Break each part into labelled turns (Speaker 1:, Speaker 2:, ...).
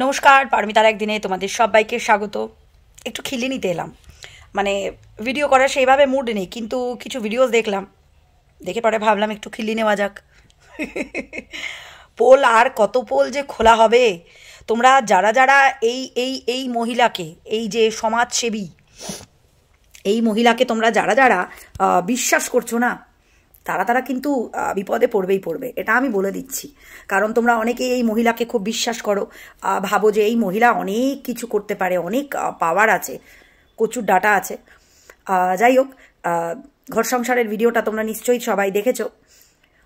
Speaker 1: নমস্কার, পারমিতার একদিনে তোমাদের সবাইকে স্বাগত। একটু খিল্লি নিতে এলাম। মানে ভিডিও করার সেইভাবে মুড নেই, কিন্তু কিছু ভিডিওস দেখলাম, দেখে পরে ভাবলাম একটু খিল্লি নেওয়া যাক। পোল আর কত পোল যে খোলা হবে। তোমরা যারা যারা এই মহিলাকে, এই যে সমাজসেবী এই মহিলাকে তোমরা যারা যারা বিশ্বাস করছো না, তারা তারা কিন্তু বিপদে পড়বেই পড়বে, এটা আমি বলে দিচ্ছি। কারণ তোমরা অনেকেই এই মহিলাকে খুব বিশ্বাস করো, ভাবো যে এই মহিলা অনেক কিছু করতে পারে, অনেক পাওয়ার আছে, প্রচুর ডাটা আছে। যাই হোক, ঘর সংসারের ভিডিওটা তোমরা নিশ্চয়ই সবাই দেখেছো।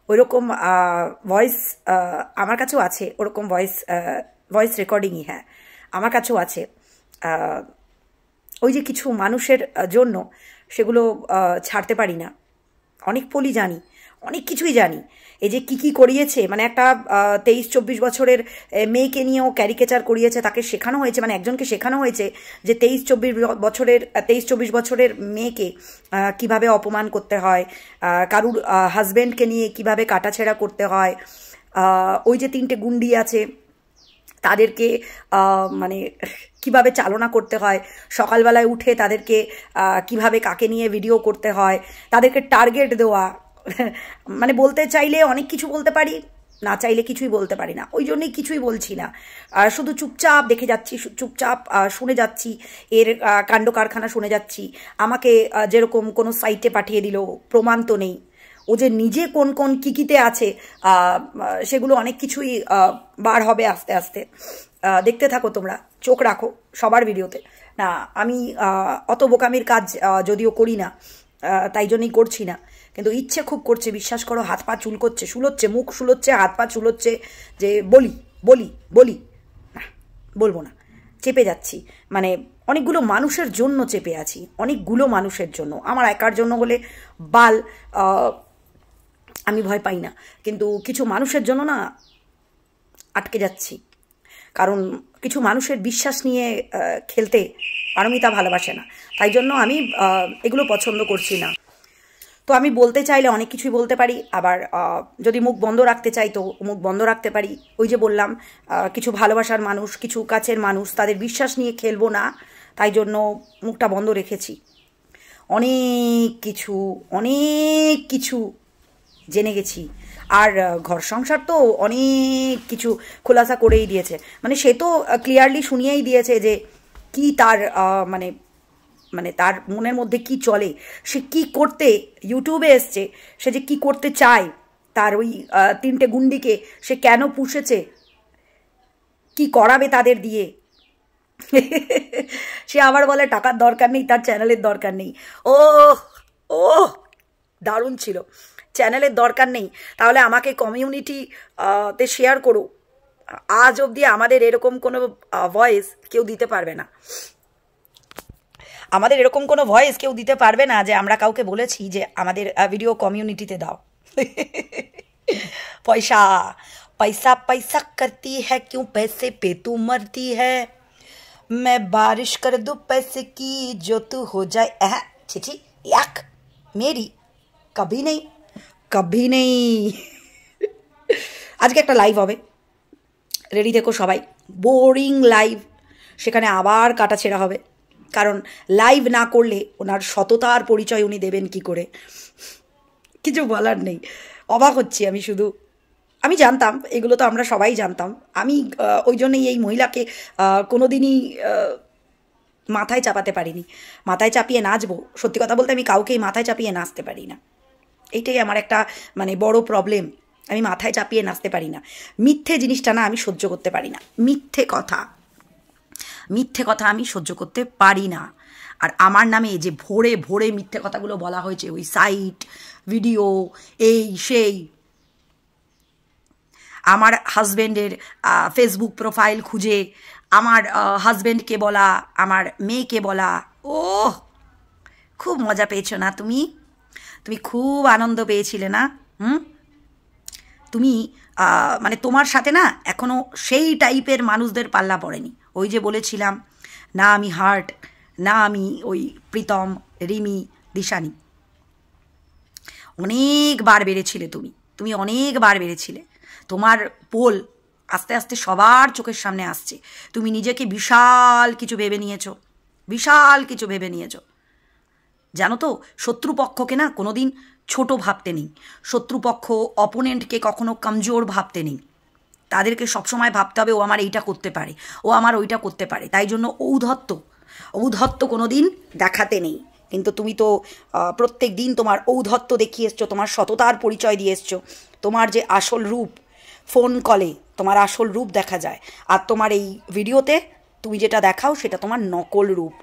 Speaker 1: ওইরকম ভয়েস আমার কাছেও আছে, ওরকম ভয়েস রেকর্ডিংই, হ্যাঁ আমার কাছেও আছে। ওই যে কিছু মানুষের জন্য সেগুলো ছাড়তে পারি না। অনেক পলি জানি, অনেক কিছুই জানি। এই যে কী করিয়েছে, মানে একটা 23-24 বছরের মেয়েকে নিয়েও ক্যারিকেচার করিয়েছে, তাকে শেখানো হয়েছে, মানে একজনকে শেখানো হয়েছে যে 23-24 বছরের মেয়েকে কিভাবে অপমান করতে হয়, কারুর হাজব্যান্ডকে নিয়ে কিভাবে কাটাছেড়া করতে হয়। ওই যে 3টে গুন্ডি আছে, তাদেরকে মানে কিভাবে চালনা করতে হয়, সকালবেলায় উঠে তাদেরকে কিভাবে কাকে নিয়ে ভিডিও করতে হয়, তাদেরকে টার্গেট দেওয়া। মানে বলতে চাইলে অনেক কিছু বলতে পারি, না চাইলে কিছুই বলতে পারি না। ওই জন্যই কিছুই বলছি না, শুধু চুপচাপ দেখে যাচ্ছি, চুপচাপ শুনে যাচ্ছি, এর কাণ্ড কারখানা শুনে যাচ্ছি। আমাকে যেরকম কোনো সাইটে পাঠিয়ে দিল, প্রমাণ তো নেই। ও যে নিজে কোন কোন কিকিতে আছে সেগুলো অনেক কিছুই বার হবে আস্তে আস্তে। দেখতে থাকো, তোমরা চোখ রাখো সবার ভিডিওতে। না, আমি অত বোকামির কাজ যদিও করি না, তাই জন্যই করছি না, কিন্তু ইচ্ছে খুব করছে, বিশ্বাস করো। হাত পা শুলোচ্ছে, মুখ শুলোচ্ছে, হাত পা শুলোচ্ছে, যে বলি বলি বলি না, বলবো না, চেপে যাচ্ছি। মানে অনেকগুলো মানুষের জন্য চেপে আছি, অনেকগুলো মানুষের জন্য। আমার একার জন্য হলে বাল আমি ভয় পাই না, কিন্তু কিছু মানুষের জন্য না আটকে যাচ্ছি। কারণ কিছু মানুষের বিশ্বাস নিয়ে খেলতে পারমিতা ভালোবাসে না, তাই জন্য আমি এগুলো পছন্দ করছি না। তো আমি বলতে চাইলে অনেক কিছুই বলতে পারি, আবার যদি মুখ বন্ধ রাখতে চাই তো মুখ বন্ধ রাখতে পারি। ওই যে বললাম, কিছু ভালোবাসার মানুষ, কিছু কাছের মানুষ, তাদের বিশ্বাস নিয়ে খেলবো না, তাই জন্য মুখটা বন্ধ রেখেছি। অনেক কিছু জেনে গেছি। আর ঘর সংসার তো অনেক কিছু খোলাসা করেই দিয়েছে, মানে সে তো ক্লিয়ারলি শুনিয়েই দিয়েছে যে কি তার মানে মানে তার মনের মধ্যে কি চলে, সে কি করতে ইউটিউবে এসছে, সে যে কি করতে চায়, তার ওই 3টে গুন্ডিকে সে কেন পুষেছে, কি করাবে তাদের দিয়ে। সে আবার বলে টাকার দরকার নেই, তার চ্যানেলের দরকার নেই। ও ও দারুণ ছিল। চ্যানেলের দরকার নেই, তাহলে আমাকে কমিউনিটিতে শেয়ার করো। আজ অবধি আমাদের এরকম কোনো ভয়েস কেউ দিতে পারবে না, আমাদের এরকম কোনো ভয়েস কেউ দিতে পারবে না যে আমরা কাউকে বলেছি যে আমাদের ভিডিও কমিউনিটিতে দাও। পয়সা पैसा पैसा करती है, क्यों पैसे पे तू मरती है, मैं बारिश कर दूं पैसे की जो तू हो जाए। चिठी याक मेरी कभी नहीं, कभी नहीं। আজকে একটা লাইভ হবে, রেডি থেকো সবাই। বোরিং লাইভ, সেখানে আবার কাটাছেড়া হবে, কারণ লাইভ না করলে ওনার সততার পরিচয় উনি দেবেন কি করে, কিছু বলার নেই। অবাক হচ্ছি আমি শুধু। আমি জানতাম, এগুলো তো আমরা সবাই জানতাম। আমি ওই জন্যই এই মহিলাকে কোনো দিনই মাথায় চাপাতে পারিনি, মাথায় চাপিয়ে নাচবো। সত্যি কথা বলতে আমি কাউকেই মাথায় চাপিয়ে নাচতে পারি না, এইটাই আমার একটা মানে বড় প্রবলেম। আমি মাথায় চাপিয়ে নাচতে পারি না, মিথ্যে জিনিসটা না আমি সহ্য করতে পারি না, মিথ্যে কথা আমি সহ্য করতে পারি না। আর আমার নামে যে ভোরে ভোরে মিথ্যে কথাগুলো বলা হয়েছে, ওই সাইট ভিডিও এই সেই, আমার হাজব্যান্ডের ফেসবুক প্রোফাইল খুঁজে আমার হাজব্যান্ডকে বলা, আমার মেয়েকে বলা। ও খুব মজা পেয়েছো না তুমি? তুমি খুব আনন্দ পেয়েছিলে না? তুমি মানে তোমার সাথে না এখনও সেই টাইপের মানুষদের পাল্লা পড়েনি। ওই যে বলেছিলাম না, আমি হার্ট, না আমি ওই প্রীতম, রিমি, দিশানি। অনেকবার বেড়েছিলে তুমি অনেকবার বেড়েছিলে। তোমার পোল আস্তে আস্তে সবার চোখের সামনে আসছে। তুমি নিজেকে বিশাল কিছু ভেবে নিয়েছো, বিশাল কিছু ভেবে নিয়েছো। জানো তো, শত্রুপক্ষকে না কোনোদিন ছোট ভাবতে নেই, শত্রুপক্ষ অপোনেন্টকে কখনো কমজোর ভাবতে নেই। তাদেরকে সবসময় ভাবতে হবে ও আমার এইটা করতে পারে, ও আমার ওইটা করতে পারে। তাই জন্য ঔদ্ধত্য কোনো দিন দেখাতে নেই। কিন্তু তুমি তো প্রত্যেক দিন তোমার ঔদ্ধত্য দেখিয়ে এসছো, তোমার সততার পরিচয় দিয়ে এসছো। তোমার যে আসল রূপ, ফোন কলে তোমার আসল রূপ দেখা যায়, আর তোমার এই ভিডিওতে তুমি যেটা দেখাও সেটা তোমার নকল রূপ।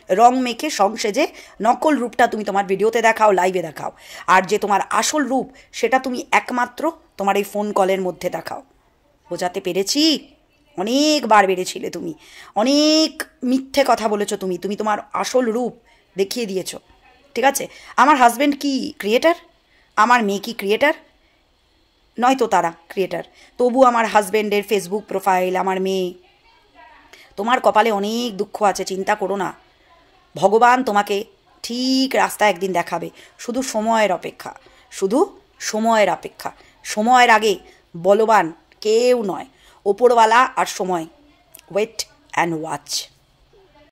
Speaker 1: রং মেখে সেজে নকল রূপটা তুমি তোমার ভিডিওতে দেখাও, লাইভে দেখাও। আর যে তোমার আসল রূপ সেটা তুমি একমাত্র তোমার এই ফোন কলের মধ্যে দেখাও। বোঝাতে পেরেছি? অনেকবার বেড়েছিলে তুমি, অনেক মিথ্যে কথা বলেছো তুমি, তুমি তোমার আসল রূপ দেখিয়ে দিয়েছো। ঠিক আছে? আমার হাজব্যান্ড কি ক্রিয়েটার? আমার মেয়ে কি ক্রিয়েটার? নয়তো তারা ক্রিয়েটার। তবু আমার হাজব্যান্ডের ফেসবুক প্রোফাইল, আমার মেয়ে। তোমার কপালে অনেক দুঃখ আছে, চিন্তা করো না। ভগবান তোমাকে ঠিক রাস্তা একদিন দেখাবে। শুধু সময়ের অপেক্ষা, শুধু সময়ের অপেক্ষা। সময়ের আগে বলবান কেউ নয়, ওপরওয়ালা আর সময়। Wait and watch.